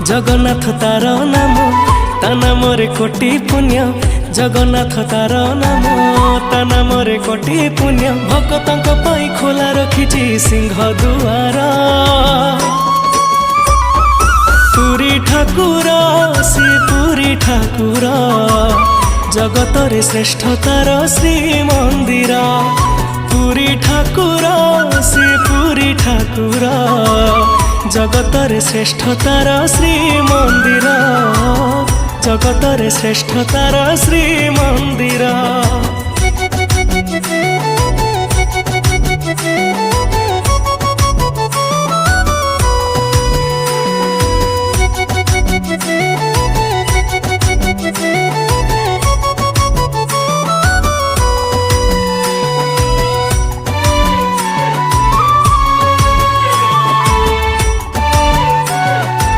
जगन्नाथ तार नाम ता नामरे कोटि पुण्य। जगन्नाथ तार नाम ता नामरे कोटि पुण्य। भक्तंक पाई खोला रखिछि सिंह दुआर। पुरी ठाकुर श्री पुरी ठाकुर जगतरे श्रेष्ठ तार श्री मंदिर। पुरी ठाकुर श्री पुरी ठाकुर जगतरे श्रेष्ठ तार श्री मंदिर। जगतरे श्रेष्ठ तार श्री मंदिर।